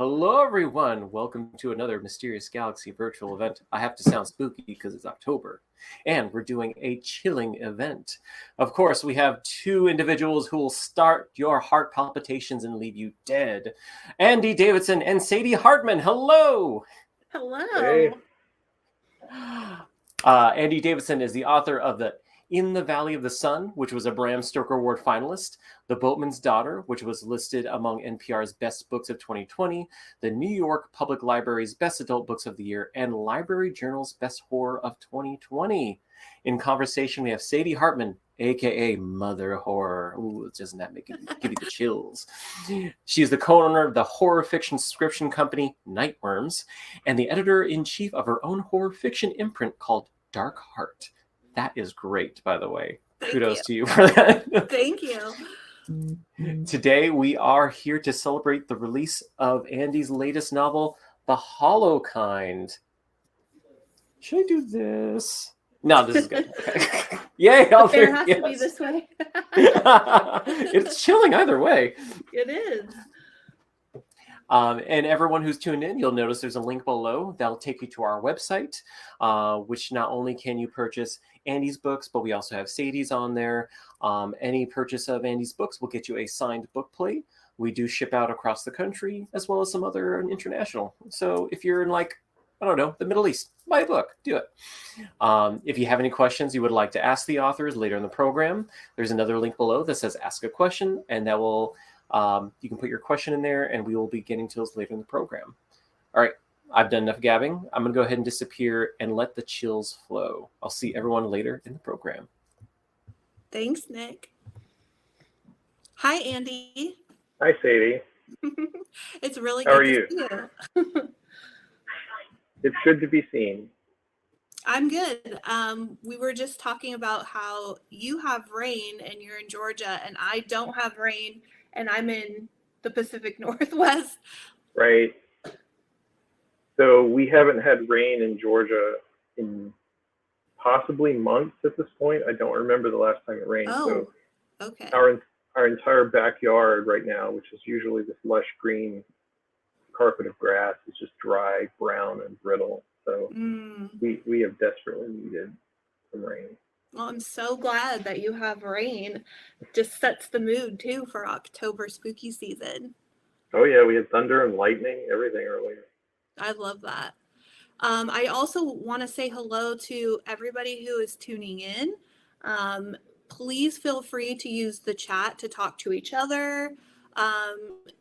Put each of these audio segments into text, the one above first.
Hello, everyone. Welcome to another Mysterious Galaxy virtual event. I have to sound spooky because it's October, and we're doing a chilling event. Of course, we have two individuals who will start your heart palpitations and leave you dead. Andy Davidson and Sadie Hartmann. Hello. Hello. Hey. Andy Davidson is the author of the In the Valley of the Sun, which was a Bram Stoker Award finalist, The Boatman's Daughter, which was listed among NPR's Best Books of 2020, the New York Public Library's Best Adult Books of the Year, and Library Journal's Best Horror of 2020. In conversation, we have Sadie Hartmann, aka Mother Horror. Ooh, doesn't that give you the chills? She's the co-owner of the horror fiction subscription company Nightworms, and the editor-in-chief of her own horror fiction imprint called Dark Heart. That is great, by the way. Kudos to you for that. Thank you. Today, we are here to celebrate the release of Andy's latest novel, The Hollow Kind. Should I do this? No, this is good. Okay. Yay! It has to be this way. It's chilling either way. It is. And everyone who's tuned in, you'll notice there's a link below that'll take you to our website, which not only can you purchase Andy's books, but we also have Sadie's on there. Any purchase of Andy's books will get you a signed book plate. We do ship out across the country, as well as some other international. So if you're in, like, I don't know, the Middle East, buy a book, do it. If you have any questions you would like to ask the authors later in the program, there's another link below that says ask a question, and that will you can put your question in there, and we will be getting to those later in the program. All right, I've done enough gabbing. I'm going to go ahead and disappear and let the chills flow. I'll see everyone later in the program. Thanks, Nick. Hi, Andy. Hi, Sadie. It's really How good are to you? see you. It's good to be seen. I'm good. We were just talking about how you have rain and you're in Georgia, and I don't have rain, and I'm in the Pacific Northwest. Right. So we haven't had rain in Georgia in possibly months at this point. I don't remember the last time it rained. Oh, so okay. our entire backyard right now, which is usually this lush green carpet of grass, is just dry, brown, and brittle. So we have desperately needed some rain. Well, I'm so glad that you have rain. Just sets the mood, too, for October spooky season. Oh, yeah, we had thunder and lightning, everything earlier. I love that. I also want to say hello to everybody who is tuning in. Please feel free to use the chat to talk to each other,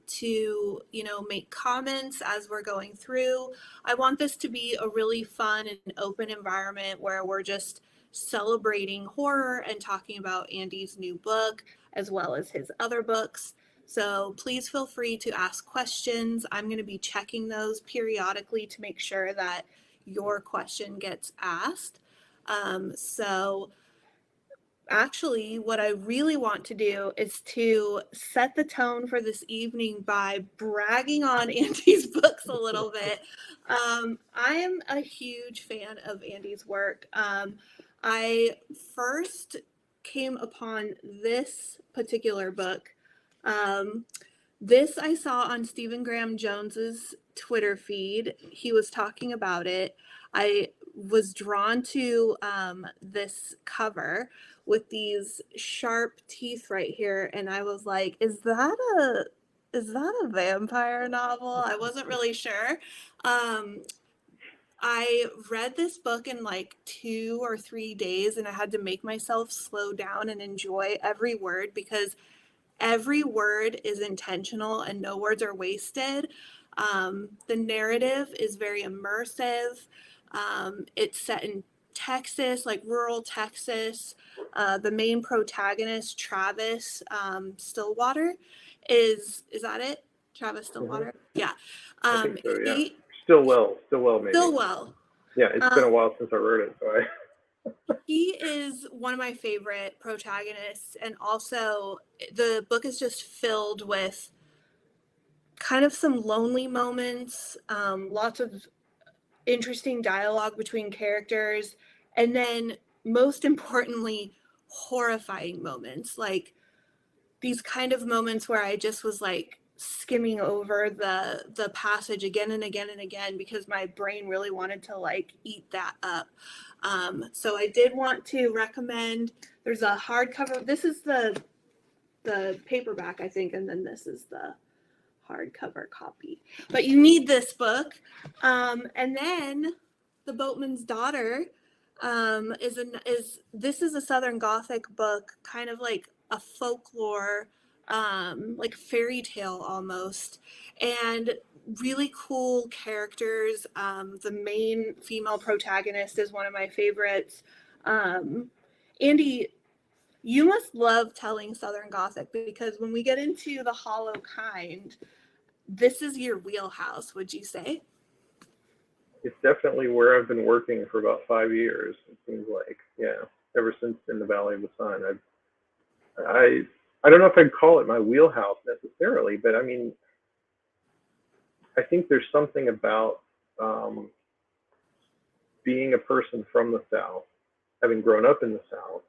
to, make comments as we're going through. I want this to be a really fun and open environment where we're just celebrating horror and talking about Andy's new book as well as his other books. So please feel free to ask questions. I'm going to be checking those periodically to make sure that your question gets asked. So actually, what I really want to do is to set the tone for this evening by bragging on Andy's books a little bit. I am a huge fan of Andy's work. I first came upon this particular book. This I saw on Stephen Graham Jones's Twitter feed. He was talking about it. I was drawn to this cover with these sharp teeth right here, and I was like, is that a vampire novel? I wasn't really sure. I read this book in like 2 or 3 days, and I had to make myself slow down and enjoy every word, because every word is intentional and no words are wasted. The narrative is very immersive. It's set in Texas, like rural Texas. The main protagonist, Travis Stillwater, is that it? Travis Stillwater? Yeah. I think so, yeah. Stillwell, maybe. Stillwell. Yeah, it's been a while since I read it, so He is one of my favorite protagonists, and also the book is just filled with kind of some lonely moments, lots of interesting dialogue between characters, and then most importantly, horrifying moments, like these kind of moments where I just was like skimming over the passage again and again and again because my brain really wanted to like eat that up. So I did want to recommend, there's a hardcover. This is the paperback, I think, and then this is the hardcover copy. But you need this book. And then The Boatman's Daughter this is a Southern Gothic book, kind of like a folklore, like fairy tale almost, and really cool characters. The main female protagonist is one of my favorites. Andy, you must love telling Southern Gothic because when we get into the hollow kind, this is your wheelhouse, would you say? It's definitely where I've been working for about 5 years. It seems like, yeah, ever since In the Valley of the Sun. I don't know if I'd call it my wheelhouse necessarily, but I mean, I think there's something about being a person from the South, having grown up in the South,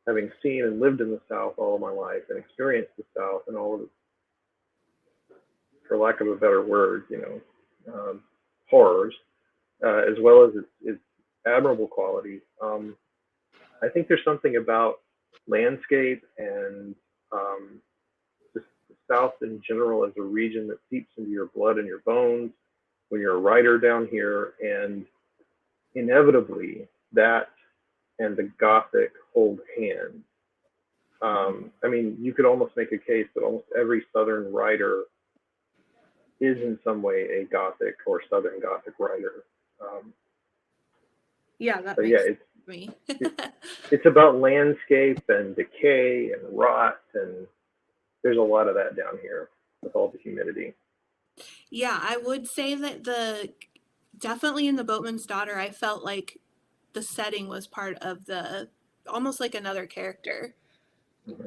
having seen and lived in the South all of my life and experienced the South and all of it, for lack of a better word, horrors, as well as its admirable qualities. I think there's something about landscape and just the South in general as a region that seeps into your blood and your bones when you're a writer down here, and inevitably that and the Gothic hold hands. I mean, you could almost make a case that almost every Southern writer is in some way a Gothic or Southern Gothic writer. Yeah, that makes sense to me. It's about landscape and decay and rot, and there's a lot of that down here with all the humidity. Yeah, I would say that definitely in The Boatman's Daughter, I felt like the setting was part of almost like another character,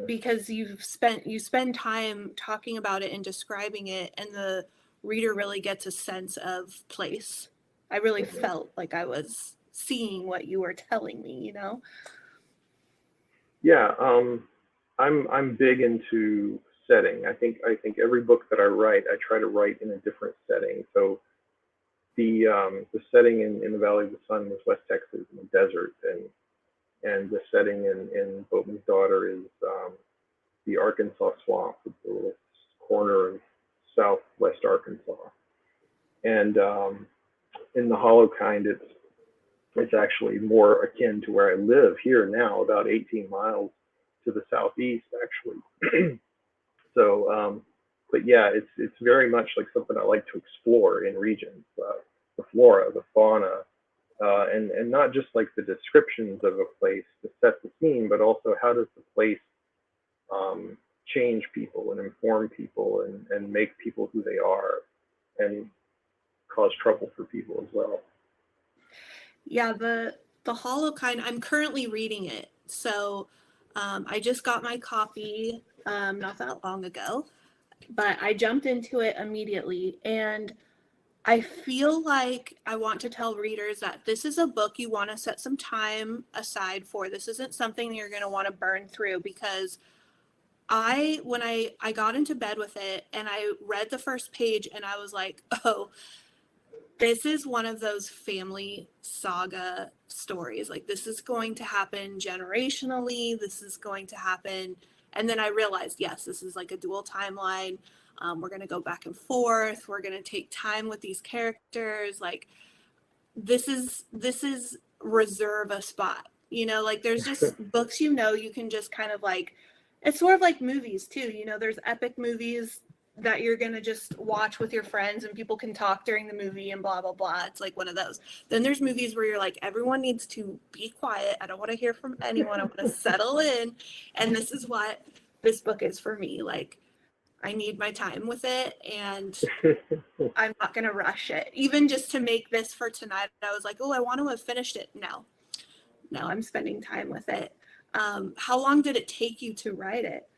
because you spend time talking about it and describing it, and the reader really gets a sense of place. I really felt like I was seeing what you were telling me, Yeah, I'm big into setting. I think every book that I write, I try to write in a different setting. So the setting in the Valley of the Sun was West Texas in the desert, and the setting in Boatman's Daughter is the Arkansas swamp, the little corner of southwest Arkansas. And in the hollow kind, it's actually more akin to where I live here now, about 18 miles to the southeast, actually. So, but yeah, it's very much like something I like to explore in regions, the flora, the fauna, and not just like the descriptions of a place to set the scene, but also how does the place change people and inform people and make people who they are and cause trouble for people as well. Yeah, the hollow kind, I'm currently reading it. So I just got my copy not that long ago, but I jumped into it immediately. And I feel like I want to tell readers that this is a book you want to set some time aside for. This isn't something you're going to want to burn through, because when I got into bed with it and I read the first page and I was like, oh, this is one of those family saga stories. Like, this is going to happen generationally. This is going to happen. And then I realized, yes, this is like a dual timeline. We're going to go back and forth. We're going to take time with these characters. Like, this is reserve a spot. Like, there's just books, you can just kind of like, it's sort of like movies too. There's epic movies that you're going to just watch with your friends and people can talk during the movie and blah, blah, blah. It's like one of those. Then there's movies where you're like, everyone needs to be quiet. I don't want to hear from anyone. I want to settle in. And this is what this book is for me. Like, I need my time with it, and I'm not going to rush it. Even just to make this for tonight, I was like, oh, I want to have finished it. No, I'm spending time with it. How long did it take you to write it?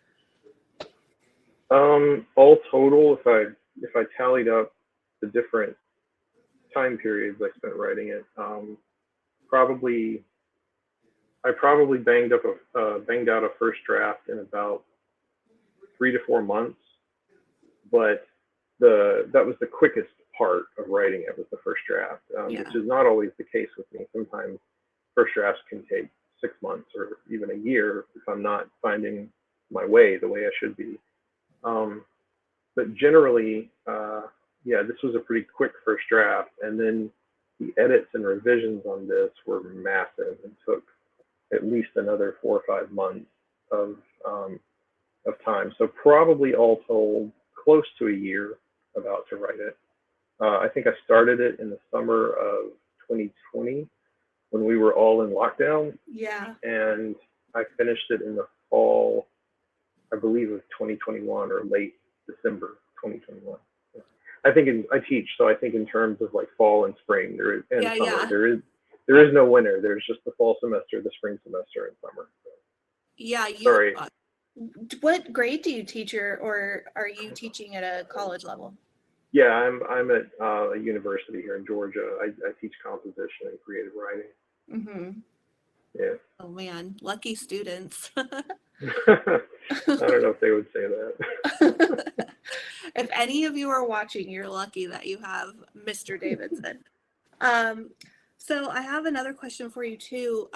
All total, if I tallied up the different time periods I spent writing it, I probably banged out a first draft in about 3 to 4 months. but that was the quickest part of writing it, was the first draft, which is not always the case with me. Sometimes first drafts can take 6 months or even a year if I'm not finding my way the way I should be. But generally, this was a pretty quick first draft, and then the edits and revisions on this were massive and took at least another 4 or 5 months of time. So probably all told, close to a year about to write it. I think I started it in the summer of 2020 when we were all in lockdown. Yeah. And I finished it in the fall, I believe, of 2021 or late December 2021. I think I teach, so I think in terms of like fall and spring, summer, there is no winter. There's just the fall semester, the spring semester, and summer. So. Yeah. Sorry. What grade do you teach, or are you teaching at a college level? Yeah, I'm at a university here in Georgia. I teach composition and creative writing. Mm-hmm. Yeah. Oh man, lucky students. I don't know if they would say that. If any of you are watching, you're lucky that you have Mr. Davidson. So I have another question for you too.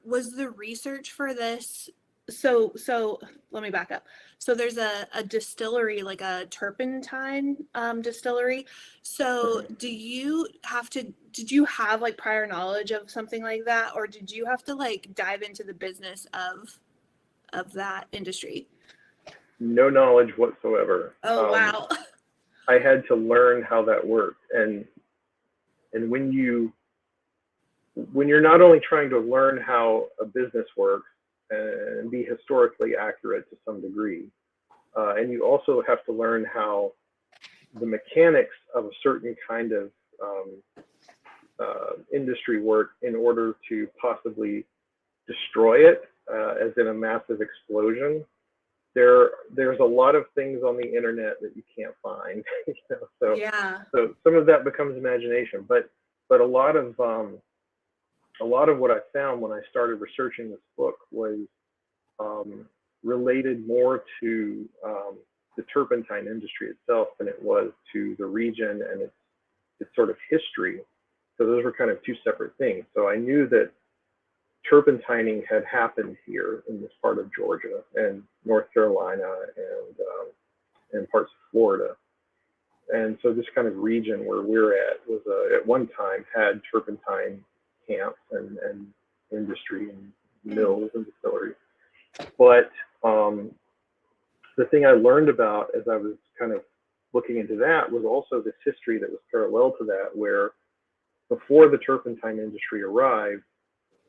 Was the research for this, so let me back up. So there's a distillery, like a turpentine distillery. So did you have like prior knowledge of something like that, or did you have to like dive into the business of that industry? No knowledge whatsoever. Oh, wow. I had to learn how that worked. And when you're not only trying to learn how a business works and be historically accurate to some degree, and you also have to learn how the mechanics of a certain kind of industry work in order to possibly destroy it, as in a massive explosion. There's a lot of things on the internet that you can't find, so some of that becomes imagination, but a lot of what I found when I started researching this book was related more to the turpentine industry itself than it was to the region and its sort of history. So those were kind of two separate things. So I knew that turpentining had happened here in this part of Georgia and North Carolina and parts of Florida. And so this kind of region where we're at was at one time had turpentine camps and industry and mills and distilleries. But the thing I learned about as I was kind of looking into that was also this history that was parallel to that, where before the turpentine industry arrived,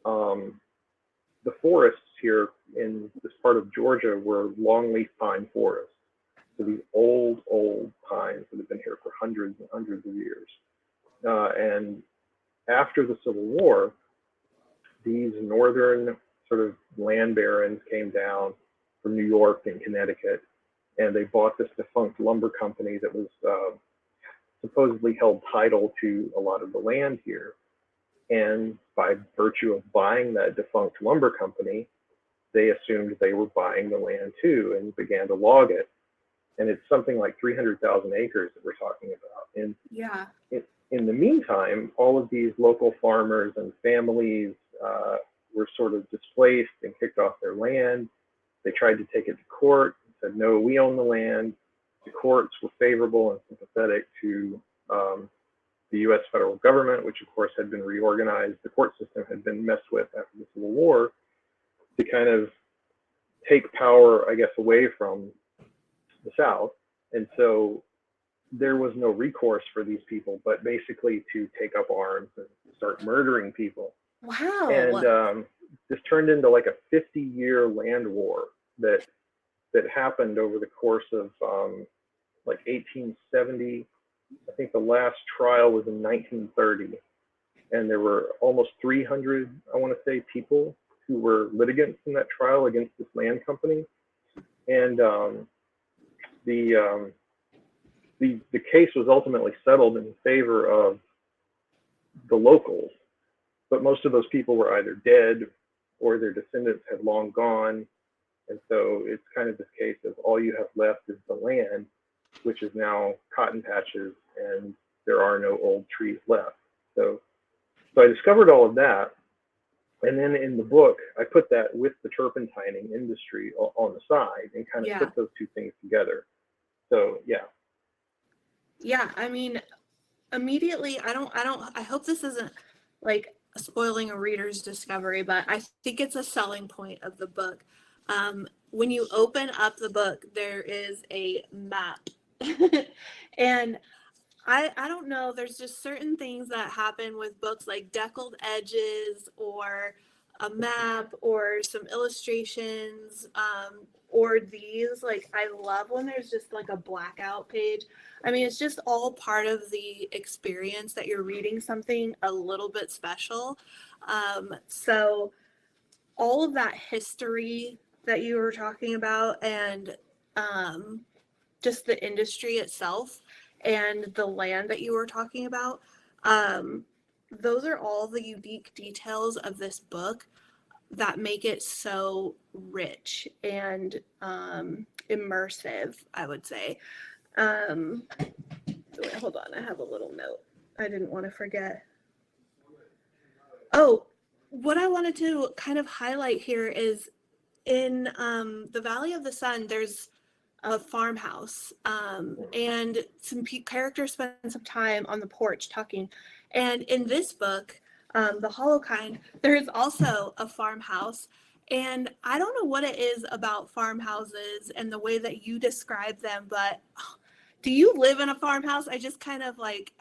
the forests here in this part of Georgia were longleaf pine forests. So these old pines that have been here for hundreds and hundreds of years. And after the Civil War, these northern sort of land barons came down from New York and Connecticut, and they bought this defunct lumber company that was supposedly held title to a lot of the land here. And by virtue of buying that defunct lumber company, they assumed they were buying the land too and began to log it. And it's something like 300,000 acres that we're talking about. And in the meantime, all of these local farmers and families were sort of displaced and kicked off their land. They tried to take it to court and said, no, we own the land. The courts were favorable and sympathetic to the U.S. federal government, which of course had been reorganized. The court system had been messed with after the Civil War to kind of take power, I guess, away from the South. And so there was no recourse for these people, but basically to take up arms and start murdering people. Wow. And this turned into like a 50-year land war that happened over the course of like 1870. I think the last trial was in 1930, and there were almost 300, I want to say, people who were litigants in that trial against this land company. And the case was ultimately settled in favor of the locals, but most of those people were either dead or their descendants had long gone. And so it's kind of this case of all you have left is the land. which is now cotton patches, and there are no old trees left. So I discovered all of that. And then in the book, I put that with the turpentining industry on the side and kind of put those two things together. So, yeah. Yeah, I mean, immediately, I hope this isn't like spoiling a reader's discovery, but I think it's a selling point of the book. When you open up the book, there is a map. And I don't know, there's just certain things that happen with books like deckled edges or a map or some illustrations, or these, like I love when there's just like a blackout page. I mean, it's just all part of the experience that you're reading something a little bit special. So all of that history that you were talking about, and just the industry itself and the land that you were talking about, those are all the unique details of this book that make it so rich and immersive, I would say. Wait, hold on, I have a little note I didn't want to forget. Oh, what I wanted to kind of highlight here is in the Valley of the Sun, there's a farmhouse, and some characters spend some time on the porch talking. And in this book, The Hollow Kind, there is also a farmhouse. And I don't know what it is about farmhouses and the way that you describe them, but do you live in a farmhouse? I just kind of like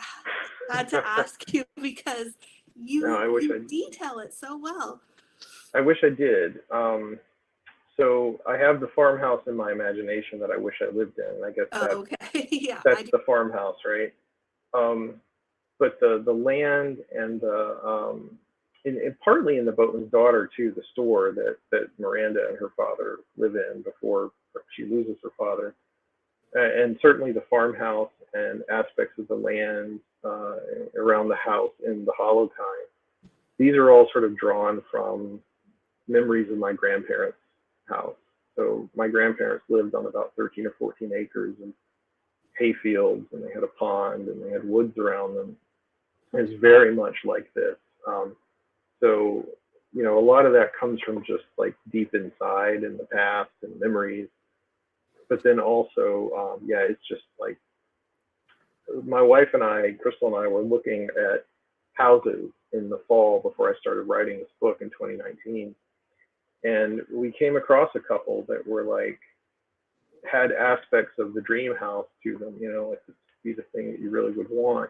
had to ask you because you detail it so well. I wish I did. So I have the farmhouse in my imagination that I wish I lived in. I guess that's, that's the farmhouse, right? But the land and and partly in the Boatman's Daughter too, the store that Miranda and her father live in before she loses her father, and certainly the farmhouse and aspects of the land around the house in the Hollow Kind. These are all sort of drawn from memories of my grandparents' house. So my grandparents lived on about 13 or 14 acres and hay fields, and they had a pond and they had woods around them. It's very much like this. So, you know, a lot of that comes from just like deep inside in the past and memories. But then also, it's just like my wife and I, Crystal and I, were looking at houses in the fall before I started writing this book in 2019. And we came across a couple that were like, had aspects of the dream house to them, you know, like this would be the thing that you really would want.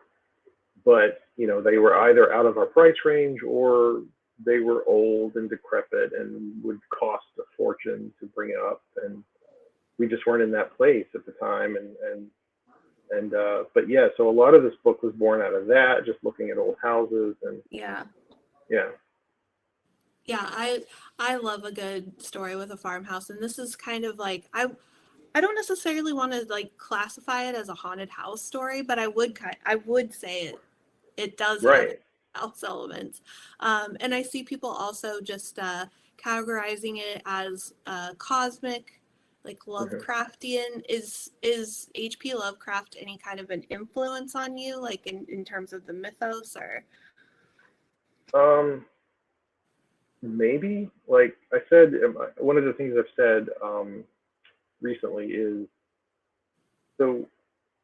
But, you know, they were either out of our price range or they were old and decrepit and would cost a fortune to bring up. And we just weren't in that place at the time. But yeah, so a lot of this book was born out of that, just looking at old houses and yeah. I love a good story with a farmhouse, and this is kind of like I don't necessarily want to like classify it as a haunted house story, but I would say it does have house elements, and I see people also just categorizing it as cosmic, like Lovecraftian. Is H.P. Lovecraft any kind of an influence on you, like in terms of the mythos, or? Maybe, like I said, one of the things I've said recently is, so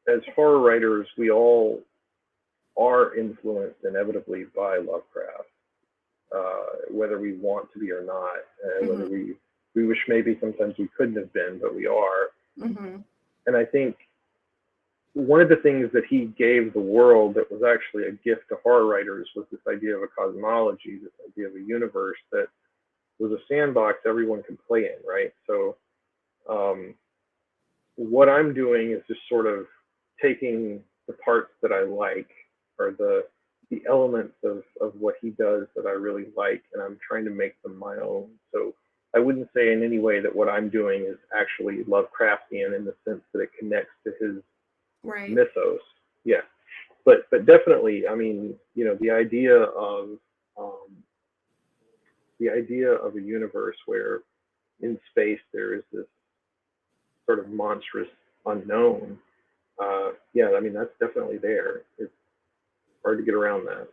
as horror writers, we all are influenced inevitably by Lovecraft, whether we want to be or not, and whether we wish maybe sometimes we couldn't have been, but we are. And I think one of the things that he gave the world that was actually a gift to horror writers was this idea of a cosmology, this idea of a universe that was a sandbox everyone could play in, right? So what I'm doing is just sort of taking the parts that I like, or the elements of what he does that I really like, and I'm trying to make them my own. So I wouldn't say in any way that what I'm doing is actually Lovecraftian in the sense that it connects to his mythos. Yeah, but definitely, I mean, you know, the idea of a universe where in space there is this sort of monstrous unknown yeah, I mean, that's definitely there. It's hard to get around that.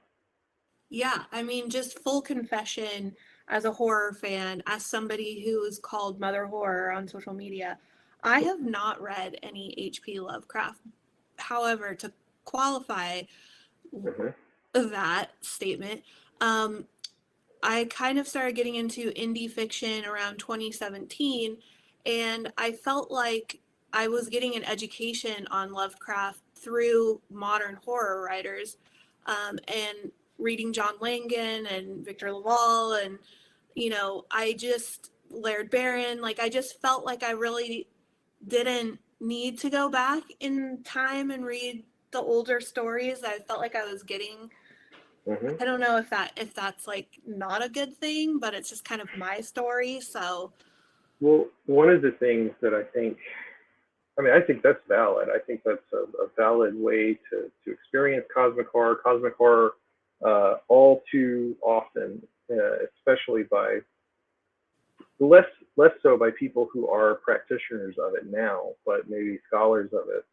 Yeah, I mean, just full confession, as a horror fan, as somebody who is called Mother Horror on social media, I have not read any H.P. Lovecraft. However, to qualify Mm-hmm. that statement, I kind of started getting into indie fiction around 2017, and I felt like I was getting an education on Lovecraft through modern horror writers, and reading John Langan and Victor LaValle, and I just Laird Barron. Like, I just felt like I really didn't need to go back in time and read the older stories. I felt like I was getting, Mm-hmm. I don't know if that's like not a good thing, but it's just kind of my story. So Well, one of the things that I think that's valid. I think that's a valid way to experience cosmic horror. Cosmic horror, all too often, especially by less so by people who are practitioners of it now, but maybe scholars of it,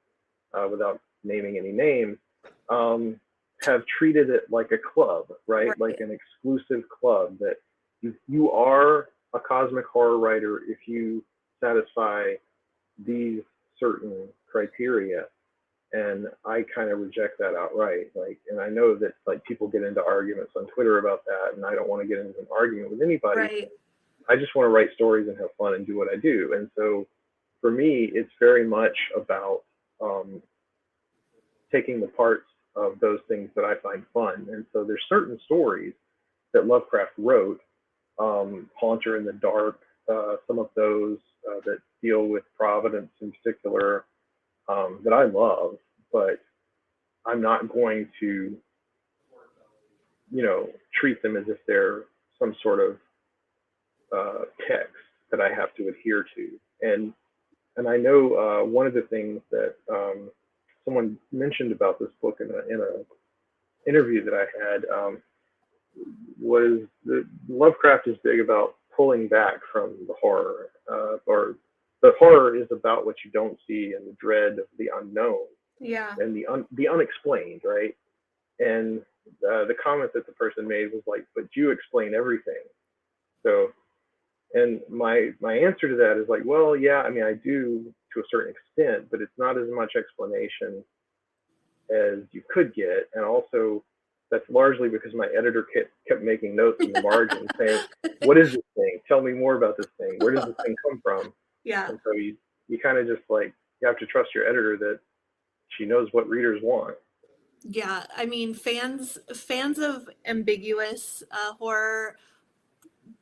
without naming any names, have treated it like a club, right? Like an exclusive club that you are a cosmic horror writer if you satisfy these certain criteria. And I kind of reject that outright. Like, and I know that like people get into arguments on Twitter about that, and I don't want to get into an argument with anybody. right. I just want to write stories and have fun and do what I do. And so for me, it's very much about taking the parts of those things that I find fun. And so there's certain stories that Lovecraft wrote, Haunter in the Dark, some of those that deal with Providence in particular, that I love, but I'm not going to, treat them as if they're some sort of text that I have to adhere to. And I know one of the things that someone mentioned about this book in a interview that I had, was that Lovecraft is big about pulling back from the horror, or the horror is about what you don't see and the dread of the unknown, and the unexplained, right? And the comment that the person made was like, "But you explain everything." So, and my answer to that is like, well, yeah, I mean, I do to a certain extent, but it's not as much explanation as you could get, and also that's largely because my editor kept making notes in the margin saying, "What is this thing? Tell me more about this thing. Where does this thing come from?" Yeah. And so you kind of just like, you have to trust your editor that she knows what readers want. Yeah, I mean, fans of ambiguous horror,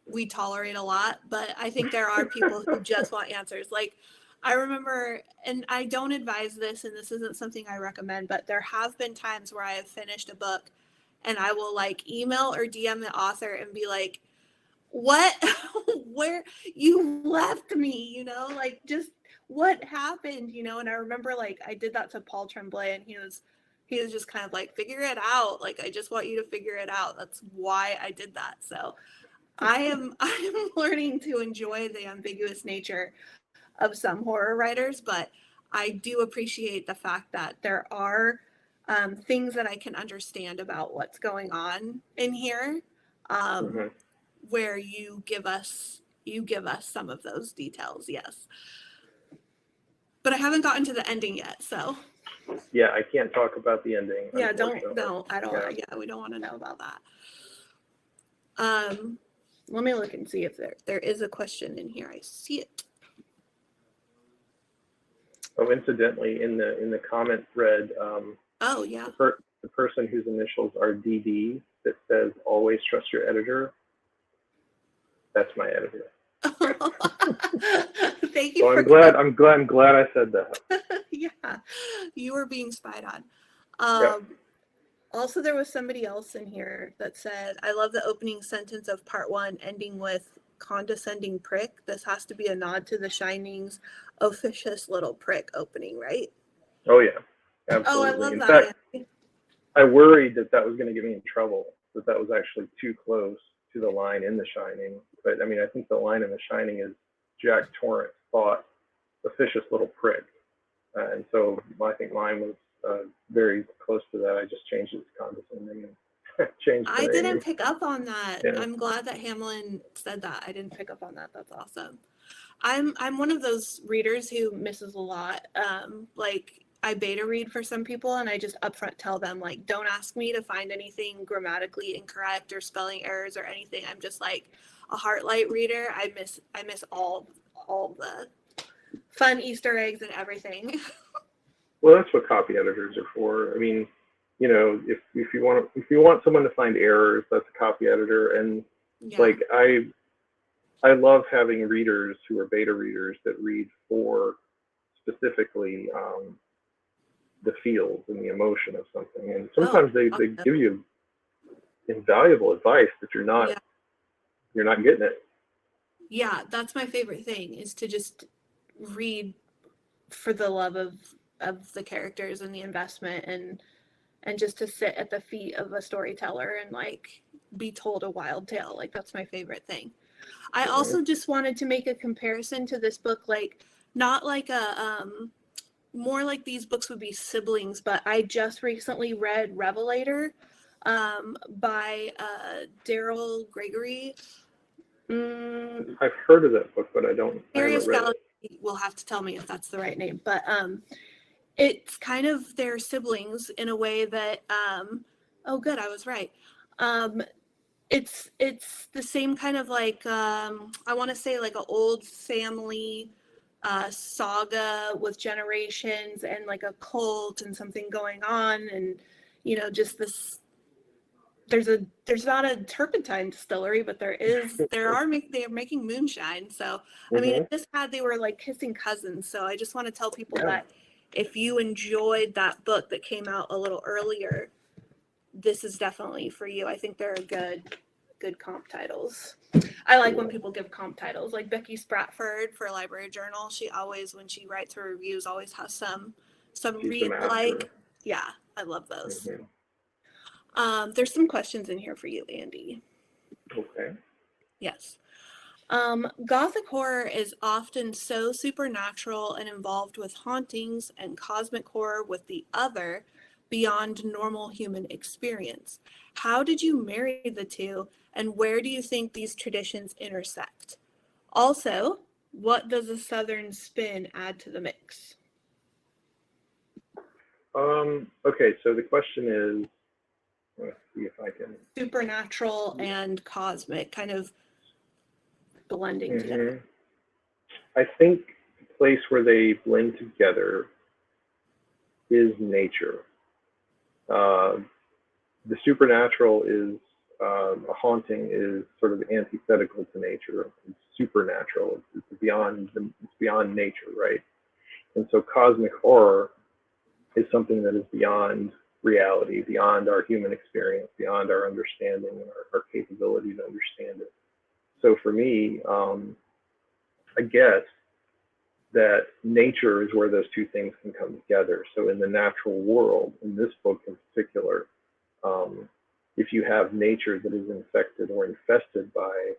we tolerate a lot, but I think there are people who just want answers. Like, I remember, and I don't advise this, and this isn't something I recommend, but there have been times where I have finished a book and I will like email or DM the author and be like, "What? Where you left me, like, just what happened, And I remember like I did that to Paul Tremblay, and he was just kind of like, "Figure it out. Like, I just want you to figure it out. That's why I did that." So I am learning to enjoy the ambiguous nature of some horror writers, but I do appreciate the fact that there are things that I can understand about what's going on in here, Mm-hmm. where you give us some of those details. Yes, but I haven't gotten to the ending yet, so Yeah, I can't talk about the ending. yeah, I don't. Yeah. Yeah, we don't want to know about that. Let me look and see if there is a question in here. I see it. Oh, incidentally, in the comment thread, Oh yeah. the person whose initials are DD that says "always trust your editor," that's my editor. Thank you. So I'm glad I said that. Yeah, you were being spied on. Yep. Also, there was somebody else in here that said, "I love the opening sentence of part 1 ending with condescending prick. This has to be a nod to The Shining's officious little prick opening, right?" Oh yeah, absolutely. Oh, I love in that. fact, I worried that was going to get me in trouble, that was actually too close to the line in The Shining. But I mean, I think the line in The Shining is Jack Torrance thought officious little prick. And so I think mine was very close to that. I just changed it to condescending and changed the I name. didn't pick up on that. Yeah. I'm glad that Hamlin said that. I didn't pick up on that. That's awesome. I'm one of those readers who misses a lot. Like I beta read for some people, and I just upfront tell them, like, don't ask me to find anything grammatically incorrect or spelling errors or anything. I'm just like a Heartlight reader. I miss all the fun Easter eggs and everything. Well, that's what copy editors are for. I mean, you know, if you want someone to find errors, that's a copy editor. And Yeah. like I love having readers who are beta readers that read for specifically the feels and the emotion of something. And sometimes they give you invaluable advice that you're not getting it. Yeah, that's my favorite thing, is to just read for the love of the characters and the investment, and just to sit at the feet of a storyteller and like be told a wild tale. Like that's my favorite thing. I also just wanted to make a comparison to this book, like not like a more like these books would be siblings, but I just recently read Revelator by Daryl Gregory. I've heard of that book, but I haven't read Galaxy it. will have to tell me if that's the right name, but it's kind of their siblings in a way that oh good, I was right. It's the same kind of like I want to say like an old family saga with generations and like a cult and something going on, and you know, just this there's not a turpentine distillery, but they're making moonshine. So I mean, they were like kissing cousins. So I just want to tell people that if you enjoyed that book that came out a little earlier, this is definitely for you. I think there are good comp titles. I like when people give comp titles, like Becky Spratford for Library Journal. She always, when she writes her reviews, always has some read like. Yeah, I love those. There's some questions in here for you, Andy. Okay. Yes. Gothic horror is often so supernatural and involved with hauntings, and cosmic horror with the other, beyond normal human experience. How did you marry the two, and where do you think these traditions intersect? Also, what does a Southern spin add to the mix? Okay, so the question is, let's see if I can. Supernatural and cosmic, kind of blending together. I think the place where they blend together is nature. The supernatural is a haunting is sort of antithetical to nature. It's supernatural. It's beyond nature, right? And so cosmic horror is something that is beyond reality, beyond our human experience, beyond our understanding and our capability to understand it. So for me, I guess that nature is where those two things can come together. So in the natural world, in this book in particular, if you have nature that is infected or infested by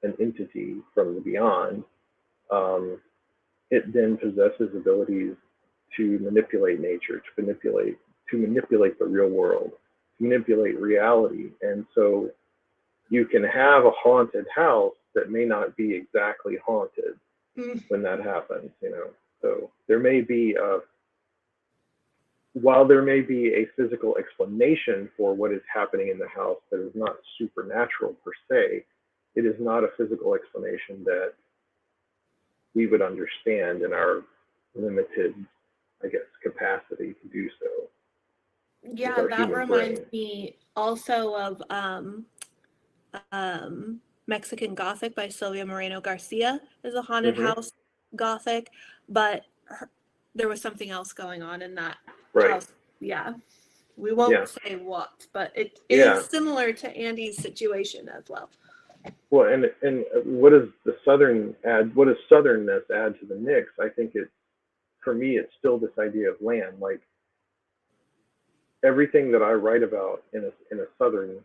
an entity from the beyond, it then possesses abilities to manipulate nature, to manipulate the real world, to manipulate reality. And so you can have a haunted house that may not be exactly haunted when that happens, you know. So there may be while there may be a physical explanation for what is happening in the house that is not supernatural per se, it is not a physical explanation that we would understand in our limited, I guess, capacity to do so. Yeah, that reminds me also of Mexican Gothic by Silvia Moreno Garcia is a haunted house Gothic, but there was something else going on in that house. Yeah. We won't say what, but it is similar to Andy's situation as well. Well, and what does the Southern add? What does Southernness add to the mix? I think for me, it's still this idea of land. Like everything that I write about in a Southern,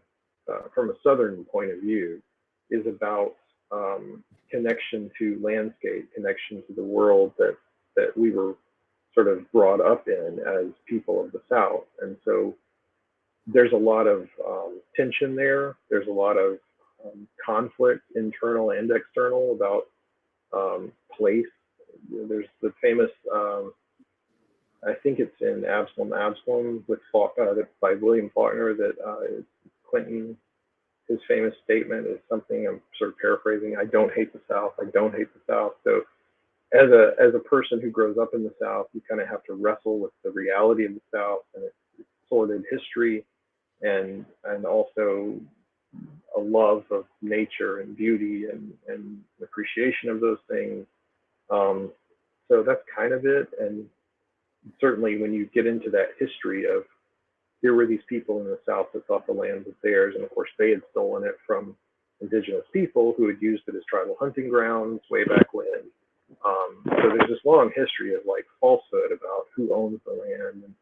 from a Southern point of view, is about connection to landscape, connection to the world that we were sort of brought up in as people of the South. And so there's a lot of tension there. There's a lot of conflict, internal and external, about place. There's the famous, I think it's in Absalom with by William Faulkner, that Clinton, his famous statement is something, I'm sort of paraphrasing, "I don't hate the South, I don't hate the South." So as a person who grows up in the South, you kind of have to wrestle with the reality of the South and its sordid history, and also a love of nature and beauty and appreciation of those things. So that's kind of it. And certainly when you get into that history of, here were these people in the South that thought the land was theirs, and of course they had stolen it from indigenous people who had used it as tribal hunting grounds way back when. So there's this long history of like falsehood about who owns the land,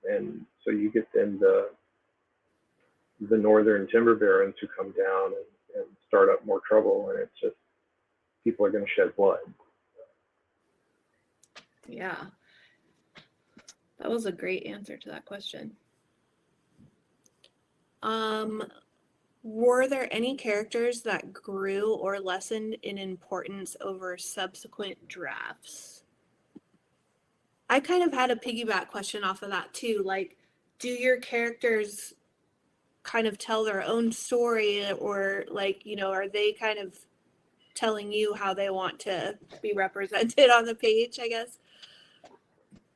and so you get then the northern timber barons who come down and start up more trouble, and it's just, people are going to shed blood. Yeah, that was a great answer to that question. Were there any characters that grew or lessened in importance over subsequent drafts? I kind of had a piggyback question off of that too. Like, do your characters kind of tell their own story, or like, you know, are they kind of telling you how they want to be represented on the page, I guess?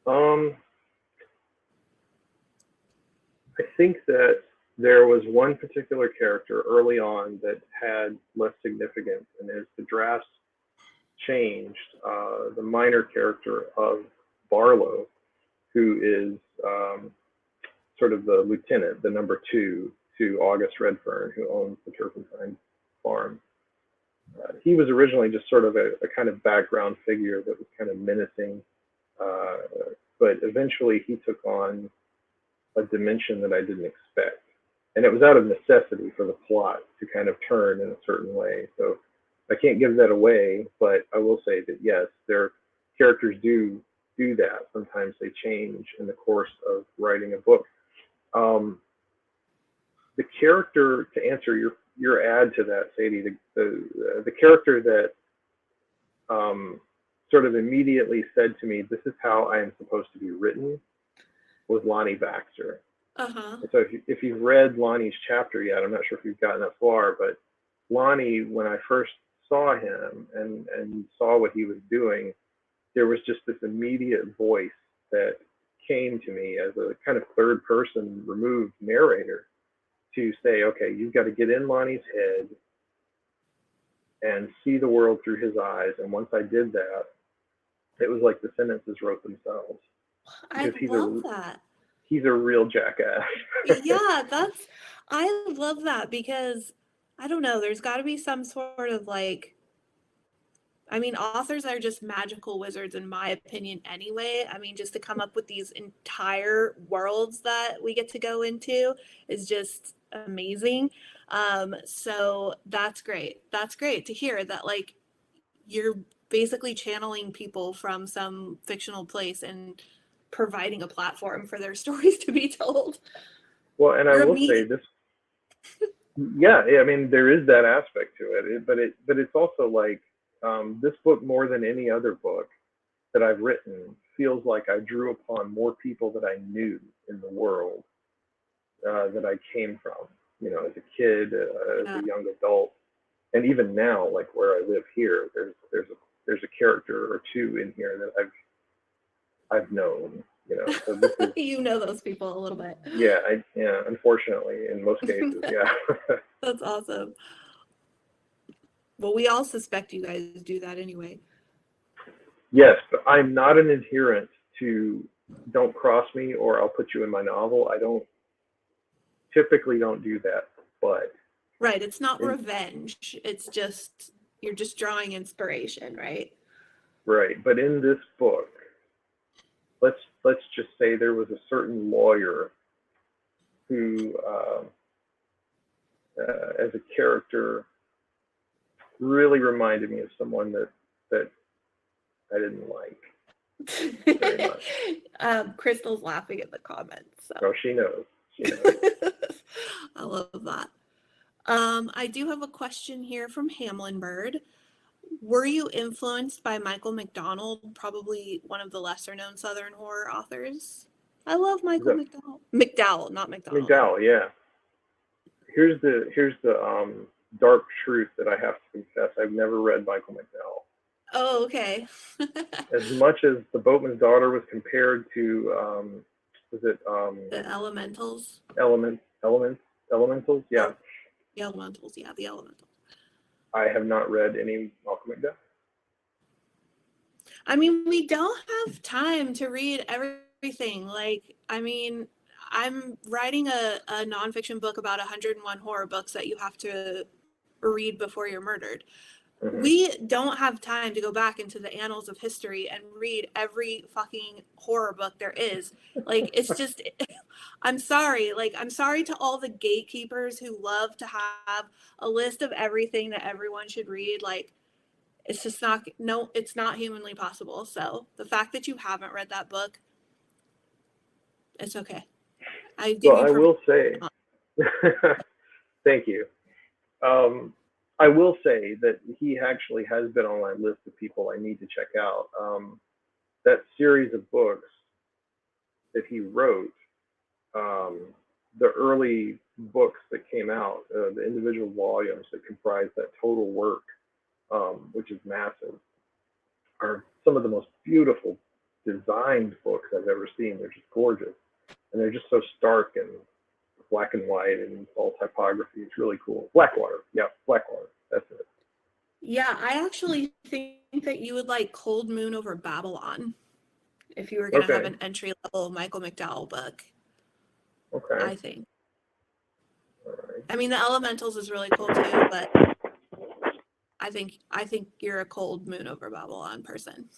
I think that there was one particular character early on that had less significance, and as the drafts changed, the minor character of Barlow, who is sort of the lieutenant, the number 2 to August Redfern, who owns the Turpentine farm. He was originally just sort of a kind of background figure that was kind of menacing, but eventually he took on a dimension that I didn't expect. And it was out of necessity for the plot to kind of turn in a certain way. So I can't give that away, but I will say that yes, their characters do that. Sometimes they change in the course of writing a book. The character, to answer your add to that, Sadie, the character that sort of immediately said to me, "This is how I am supposed to be written," was Lonnie Baxter. Uh-huh. So if you've read Lonnie's chapter yet, I'm not sure if you've gotten that far, but Lonnie, when I first saw him and saw what he was doing, there was just this immediate voice that came to me as a kind of third person removed narrator to say, okay, you've got to get in Lonnie's head and see the world through his eyes. And once I did that, it was like the sentences wrote themselves. I love that. He's a real jackass. Yeah, I love that, because I don't know, there's got to be some sort of like, I mean, authors are just magical wizards in my opinion anyway. I mean, just to come up with these entire worlds that we get to go into is just amazing. So that's great. That's great to hear that, like, you're basically channeling people from some fictional place and providing a platform for their stories to be told. Well, and I will say this, yeah, I mean, there is that aspect to it, but it's also like, this book, more than any other book that I've written, feels like I drew upon more people that I knew in the world that I came from, you know, as a kid, as a young adult, and even now, like where I live here, there's a character or two in here that I've known, you know. So this is, you know those people a little bit. Yeah, unfortunately, in most cases, yeah. That's awesome. Well, we all suspect you guys do that anyway. Yes, but I'm not an adherent to don't cross me or I'll put you in my novel. I typically don't do that, but. Right, it's not revenge. It's just, you're just drawing inspiration, right? Right, but in this book, let's just say there was a certain lawyer who, as a character, really reminded me of someone that I didn't like. very much. Crystal's laughing at the comments. So. Oh, she knows. She knows. I love that. I do have a question here from Hamlin Bird. Were you influenced by Michael McDonald, probably one of the lesser known Southern horror authors? I love Michael McDowell. McDowell, not McDonald. McDowell, yeah. Here's the dark truth that I have to confess. I've never read Michael McDowell. Oh, okay. As much as The Boatman's Daughter was compared to, was it the Elementals? Elementals? Yeah. The Elementals, yeah, the Elementals. I have not read any Malcolm McDowell. I mean, we don't have time to read everything. Like, I mean, I'm writing a nonfiction book about 101 horror books that you have to read before you're murdered. Mm-hmm. We don't have time to go back into the annals of history and read every fucking horror book there is. Like, it's just, I'm sorry. Like, I'm sorry to all the gatekeepers who love to have a list of everything that everyone should read. Like, it's just not, no, it's not humanly possible. So the fact that you haven't read that book, it's okay. I will say, thank you. I will say that he actually has been on my list of people I need to check out. That series of books that he wrote, the early books that came out, the individual volumes that comprise that total work, which is massive, are some of the most beautiful designed books I've ever seen. They're just gorgeous. And they're just so stark and black and white and all typography. It's really cool. Blackwater. Yeah, Blackwater. That's it. Yeah, I actually think that you would like Cold Moon Over Babylon if you were going to have an entry-level Michael McDowell book. Okay. I think. All right. I mean, the Elementals is really cool too, but I think you're a Cold Moon Over Babylon person.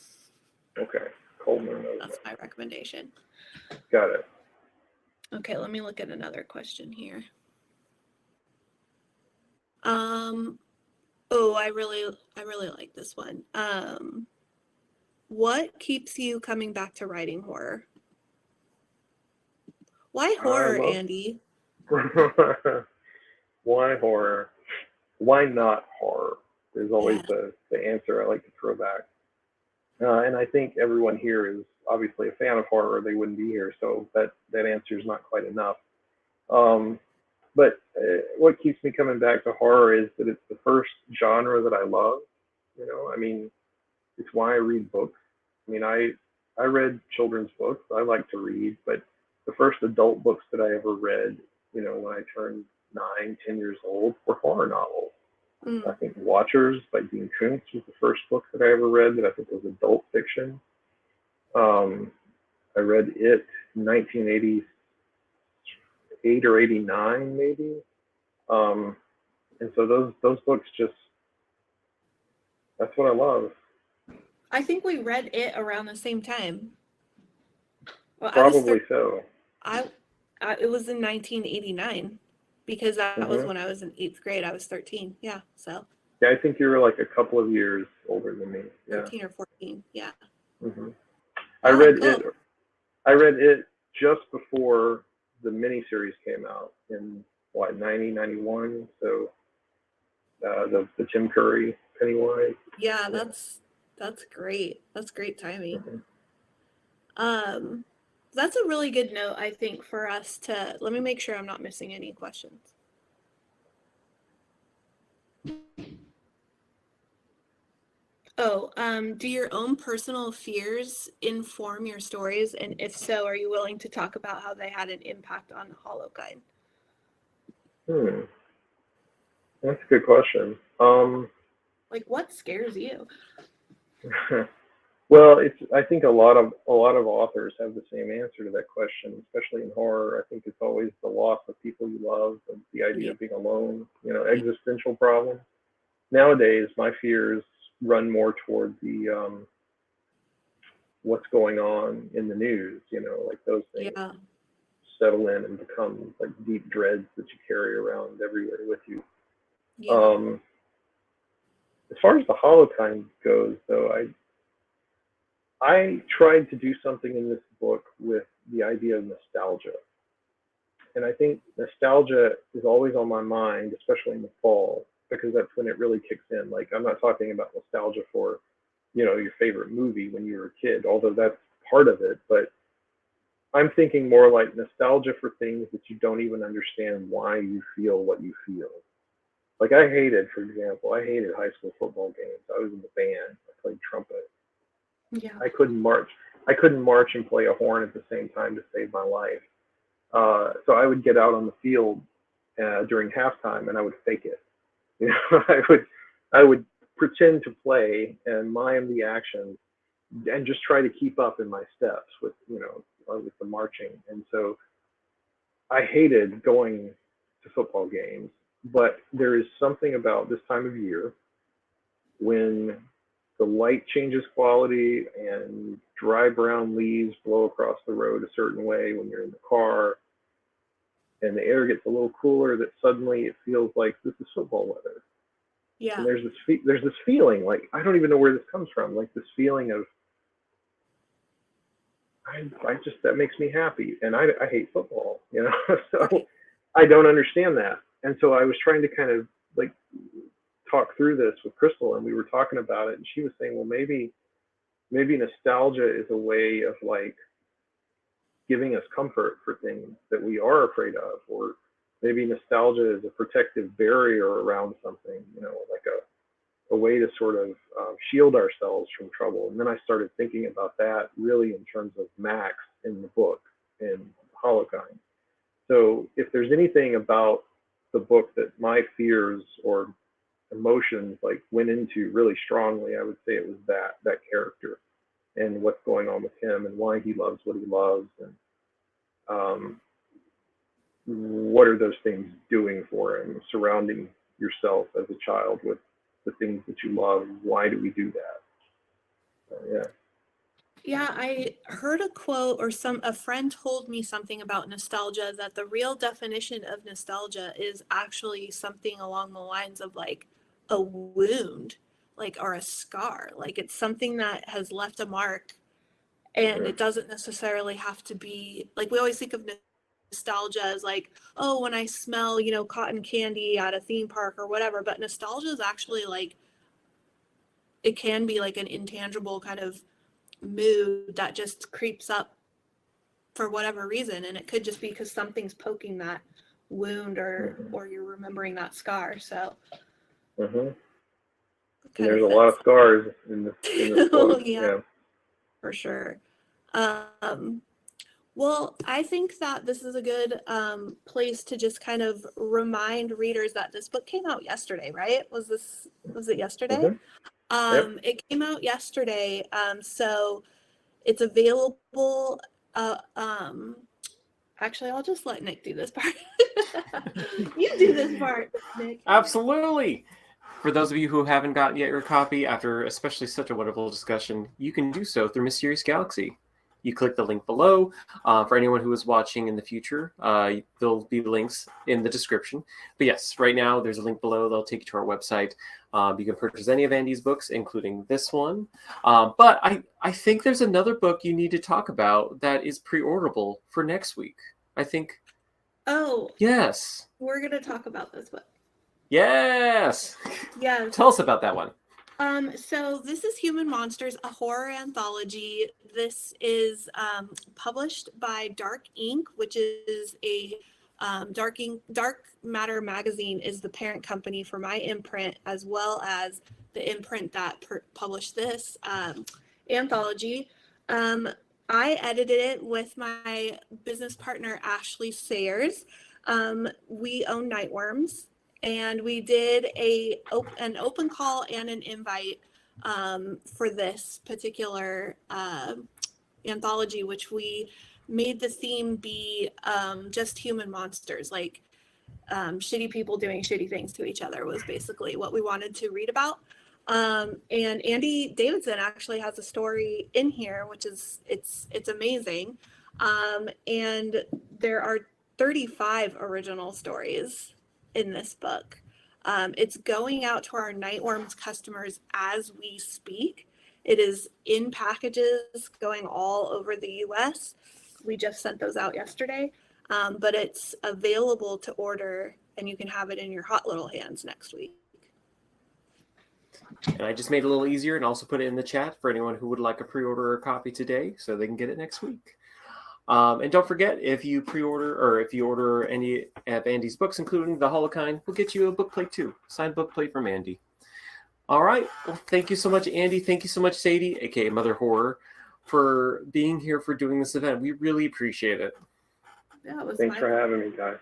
Okay. Cold Moon Over. That's my recommendation. Got it. Okay, let me look at another question here. Oh, I really like this one. What keeps you coming back to writing horror? Why horror, Andy? Why horror? Why not horror? Is always the answer I like to throw back. And I think everyone here is obviously a fan of horror, or they wouldn't be here. So that answer is not quite enough. But what keeps me coming back to horror is that it's the first genre that I love. You know, I mean, it's why I read books. I mean, I read children's books. I like to read, but the first adult books that I ever read, you know, when I turned 9, 10 years old, were horror novels. I think Watchers by Dean Koontz was the first book that I ever read that I think was adult fiction. I read it in 1988 or 89, maybe. And so those books just, that's what I love. I think we read it around the same time. Well, probably so. It was in 1989 because that was when I was in 8th grade. I was 13. Yeah, so. Yeah, I think you were like a couple of years older than me. Yeah. 13 or 14. Yeah. I read it just before the miniseries came out in 90, 91. So the Tim Curry Pennywise. Yeah, that's great. That's great timing. That's a really good note, I think, for us to, let me make sure I'm not missing any questions. Oh, do your own personal fears inform your stories? And if so, are you willing to talk about how they had an impact on the Holokind? That's a good question. Like, what scares you? Well, I think a lot of authors have the same answer to that question, especially in horror. I think it's always the loss of people you love, and the idea of being alone, you know, existential problems. Nowadays, my fears run more toward the what's going on in the news, you know, like those things settle in and become like deep dreads that you carry around everywhere with you. As far as the Holokind goes, though, I tried to do something in this book with the idea of nostalgia. And I think nostalgia is always on my mind, especially in the fall, because that's when it really kicks in. Like, I'm not talking about nostalgia for, your favorite movie when you were a kid, although that's part of it. But I'm thinking more like nostalgia for things that you don't even understand why you feel what you feel. Like, for example, I hated high school football games. I was in the band. I played trumpet. Yeah. I couldn't march. I couldn't march and play a horn at the same time to save my life. So I would get out on the field during halftime and I would fake it. I would pretend to play and mime the action and just try to keep up in my steps with the marching. And so I hated going to football games, but there is something about this time of year when the light changes quality and dry brown leaves blow across the road a certain way when you're in the car and the air gets a little cooler, that suddenly it feels like this is football weather. Yeah. And there's this feeling, like, I don't even know where this comes from, like this feeling of, that makes me happy. And I hate football, so Right. I don't understand that. And so I was trying to kind of like talk through this with Crystal, and we were talking about it, and she was saying, well, maybe nostalgia is a way of like giving us comfort for things that we are afraid of, or maybe nostalgia is a protective barrier around something, like a way to sort of shield ourselves from trouble. And then I started thinking about that really in terms of Max in the book and Holocaust. So if there's anything about the book that my fears or emotions like went into really strongly, I would say it was that character and what's going on with him and why he loves what he loves, and what are those things doing for him, surrounding yourself as a child with the things that you love. Why do we do that? Yeah, I heard a quote, or a friend told me something about nostalgia, that the real definition of nostalgia is actually something along the lines of like a wound, like, or a scar. Like, it's something that has left a mark, and it doesn't necessarily have to be like, we always think of nostalgia as like, oh, when I smell, cotton candy at a theme park or whatever. But nostalgia is actually like, it can be like an intangible kind of mood that just creeps up for whatever reason, and it could just be because something's poking that wound, or you're remembering that scar. So there's a lot of scars in this book. Yeah, for sure. Well, I think that this is a good place to just kind of remind readers that this book came out yesterday, right? Was it yesterday? Yep. It came out yesterday. So it's available. Actually, I'll just let Nick do this part. You do this part, Nick. Absolutely. For those of you who haven't gotten yet your copy, after especially such a wonderful discussion, you can do so through Mysterious Galaxy. You click the link below. For anyone who is watching in the future, there'll be links in the description. But yes, right now there's a link below. They'll take you to our website. You can purchase any of Andy's books, including this one. But I think there's another book you need to talk about that is pre-orderable for next week. I think. Oh. Yes. We're going to talk about this book. Yes. Yes. Tell us about that one. So this is Human Monsters, a horror anthology. This is published by Dark Ink, which is a Dark Matter magazine is the parent company for my imprint, as well as the imprint that published this anthology. I edited it with my business partner, Ashley Sayers. We own Nightworms. And we did an open call and an invite for this particular anthology, which we made the theme be just human monsters, like shitty people doing shitty things to each other was basically what we wanted to read about. And Andy Davidson actually has a story in here, which is it's amazing. And there are 35 original stories in this book. It's going out to our Nightworms customers as we speak. It is in packages going all over the US. We just sent those out yesterday, but it's available to order and you can have it in your hot little hands next week. And I just made it a little easier and also put it in the chat for anyone who would like a pre-order or a copy today so they can get it next week. And don't forget, if you pre-order or if you order any of Andy's books, including the Holokind, we'll get you a book plate too. Signed book plate from Andy. All right. Well, thank you so much, Andy. Thank you so much, Sadie, aka Mother Horror, for being here for doing this event. We really appreciate it. Yeah, it was Thanks for having me, guys.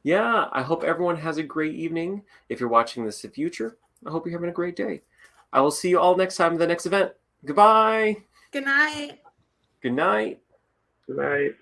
Yeah, I hope everyone has a great evening. If you're watching this in the future, I hope you're having a great day. I will see you all next time at the next event. Goodbye. Good night. Good night. Good night.